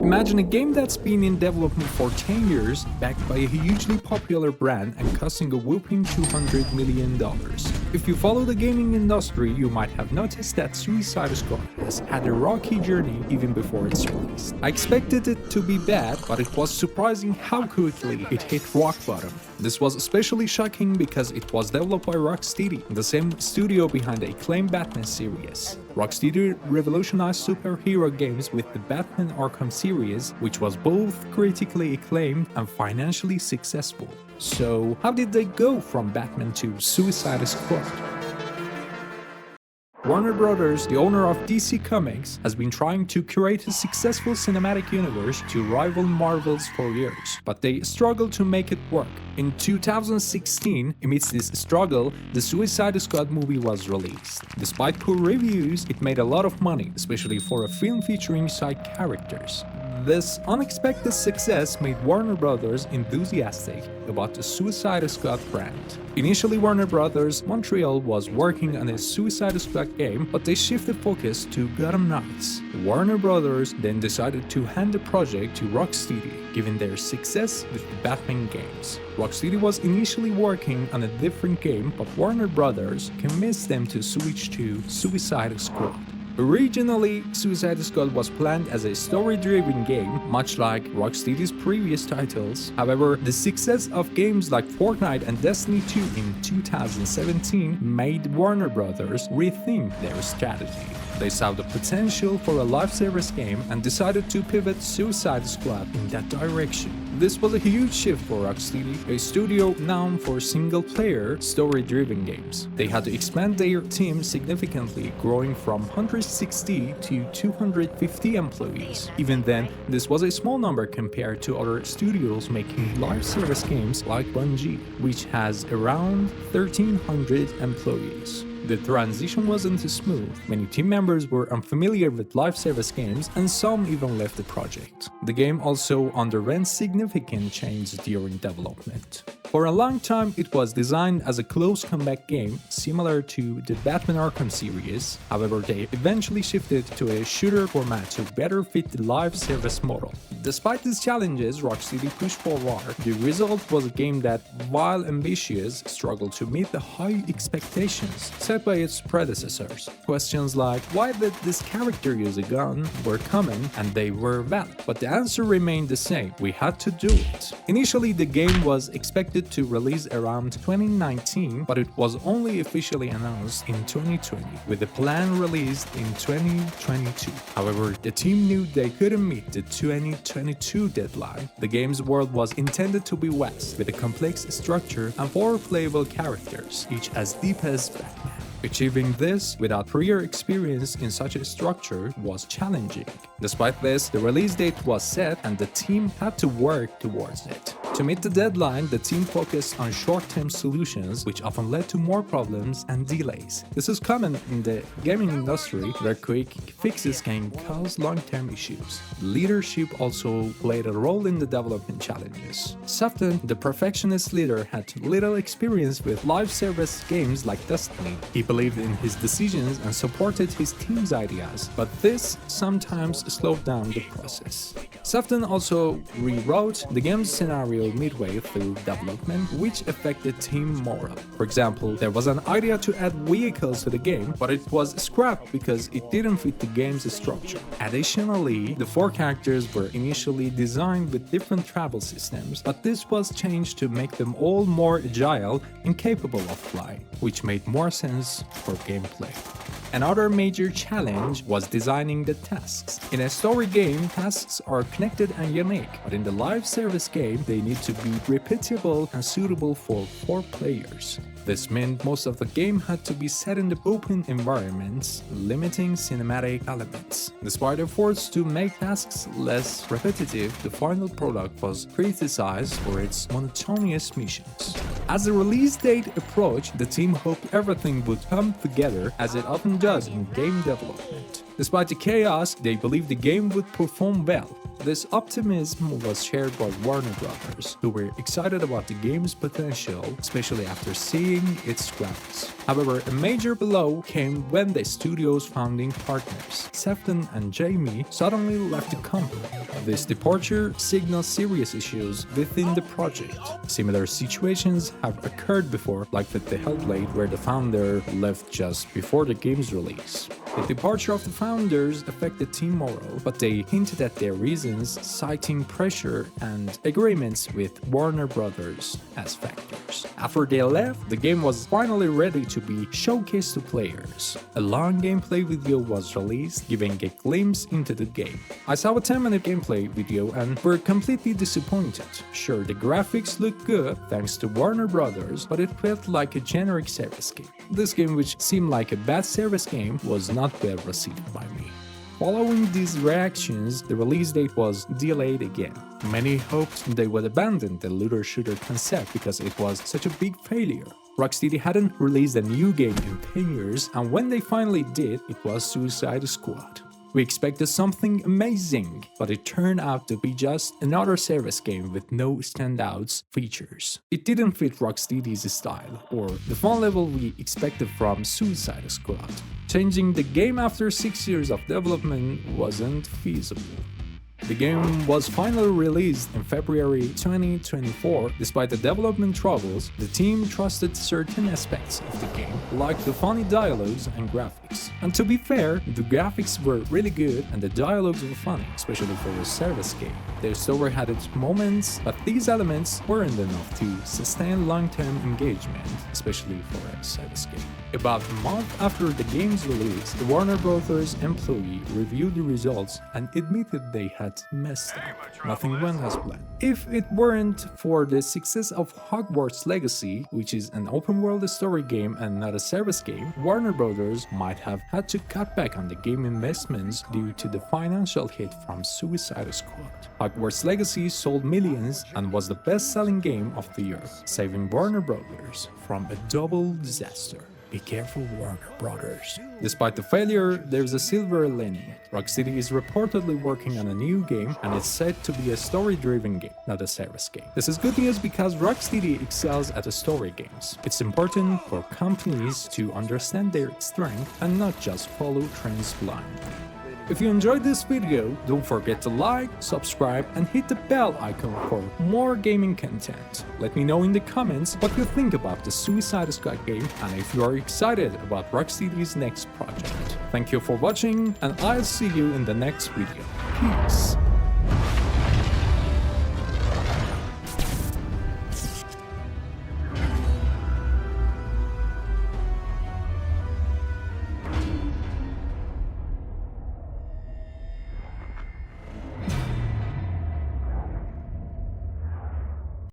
Imagine a game that's been in development for 10 years, backed by a hugely popular brand and costing a whopping $200 million. If you follow the gaming industry, you might have noticed that Suicide Squad has had a rocky journey even before its release. I expected it to be bad, but it was surprising how quickly it hit rock bottom. This was especially shocking because it was developed by Rocksteady, the same studio behind the acclaimed Batman series. Rocksteady revolutionized superhero games with the Batman Arkham series, which was both critically acclaimed and financially successful. So, how did they go from Batman to Suicide Squad? Warner Brothers, the owner of DC Comics, has been trying to create a successful cinematic universe to rival Marvel's for years, but they struggled to make it work. In 2016, amidst this struggle, the Suicide Squad movie was released. Despite poor reviews, it made a lot of money, especially for a film featuring side characters. This unexpected success made Warner Brothers enthusiastic about the Suicide Squad brand. Initially, Warner Brothers Montreal was working on a Suicide Squad game, but they shifted focus to Gotham Knights. Warner Brothers then decided to hand the project to Rocksteady, given their success with the Batman games. Rocksteady was initially working on a different game, but Warner Brothers convinced them to switch to Suicide Squad. Originally, Suicide Squad was planned as a story-driven game, much like Rocksteady's previous titles. However, the success of games like Fortnite and Destiny 2 in 2017 made Warner Brothers rethink their strategy. They saw the potential for a live service game and decided to pivot Suicide Squad in that direction. This was a huge shift for Rocksteady, a studio known for single-player, story-driven games. They had to expand their team significantly, growing from 160 to 250 employees. Even then, this was a small number compared to other studios making live service games like Bungie, which has around 1,300 employees. The transition wasn't smooth. Many team members were unfamiliar with live service games, and some even left the project. The game also underwent significant changes during development. For a long time, it was designed as a close combat game, similar to the Batman Arkham series. However, they eventually shifted to a shooter format to better fit the live service model. Despite these challenges, Rocksteady pushed forward. The result was a game that, while ambitious, struggled to meet the high expectations set by its predecessors. Questions like, why did this character use a gun, were common, and they were valid. But the answer remained the same: we had to do it. Initially, the game was expected to release around 2019, but it was only officially announced in 2020, with the plan released in 2022. However, the team knew they couldn't meet the 2022 deadline. The game's world was intended to be vast, with a complex structure and 4 playable characters, each as deep as Batman. Achieving this without prior experience in such a structure was challenging. Despite this, the release date was set and the team had to work towards it. To meet the deadline, the team focused on short-term solutions, which often led to more problems and delays. This is common in the gaming industry, where quick fixes can cause long-term issues. Leadership also played a role in the development challenges. Sefton, the perfectionist leader, had little experience with live service games like Destiny. He believed in his decisions and supported his team's ideas, but this sometimes slowed down the process. Sefton also rewrote the game's scenario midway through development, which affected team morale. For example, there was an idea to add vehicles to the game, but it was scrapped because it didn't fit the game's structure. Additionally, the 4 characters were initially designed with different travel systems, but this was changed to make them all more agile and capable of flying, which made more sense for gameplay. Another major challenge was designing the tasks. In a story game, tasks are connected and unique, but in the live service game, they need to be repeatable and suitable for 4 players. This meant most of the game had to be set in the open environments, limiting cinematic elements. Despite efforts to make tasks less repetitive, the final product was criticized for its monotonous missions. As the release date approached, the team hoped everything would come together, as it often does in game development. Despite the chaos, they believed the game would perform well. This optimism was shared by Warner Brothers, who were excited about the game's potential, especially after seeing its graphics. However, a major blow came when the studio's founding partners, Sefton and Jamie, suddenly left the company. This departure signals serious issues within the project. Similar situations have occurred before, like with the Hellblade, where the founder left just before the game's release. The departure of the founders affected team morale, but they hinted at their reasons, citing pressure and agreements with Warner Brothers as factors. After they left, the game was finally ready to be showcased to players. A long gameplay video was released, giving a glimpse into the game. I saw a 10-minute gameplay video and were completely disappointed. Sure, the graphics looked good thanks to Warner Brothers, but it felt like a generic service game. This game, which seemed like a bad service game, was not well received by me. Following these reactions, the release date was delayed again. Many hoped they would abandon the looter shooter concept because it was such a big failure. Rocksteady hadn't released a new game in 10 years, and when they finally did, it was Suicide Squad. We expected something amazing, but it turned out to be just another service game with no standouts features. It didn't fit Rocksteady's style, or the fun level we expected from Suicide Squad. Changing the game after 6 years of development wasn't feasible. The game was finally released in February 2024. Despite the development troubles, the team trusted certain aspects of the game, like the funny dialogues and graphics. And to be fair, the graphics were really good and the dialogues were funny, especially for a service game. The story had its moments, but these elements weren't enough to sustain long-term engagement, especially for a service game. About a month after the game's release, the Warner Brothers employee reviewed the results and admitted they had messed up. Nothing went as planned. If it weren't for the success of Hogwarts Legacy, which is an open-world story game and not a service game, Warner Brothers might have had to cut back on the game investments due to the financial hit from Suicide Squad. Hogwarts Legacy sold millions and was the best-selling game of the year, saving Warner Brothers from a double disaster. Be careful, Warner Brothers. Despite the failure, there's a silver lining. Rocksteady is reportedly working on a new game, and it's said to be a story-driven game, not a service game. This is good news because Rocksteady excels at story games. It's important for companies to understand their strength and not just follow trends blindly. If you enjoyed this video, don't forget to like, subscribe, and hit the bell icon for more gaming content. Let me know in the comments what you think about the Suicide Squad game and if you are excited about Rocksteady's next project. Thank you for watching, and I'll see you in the next video. Peace!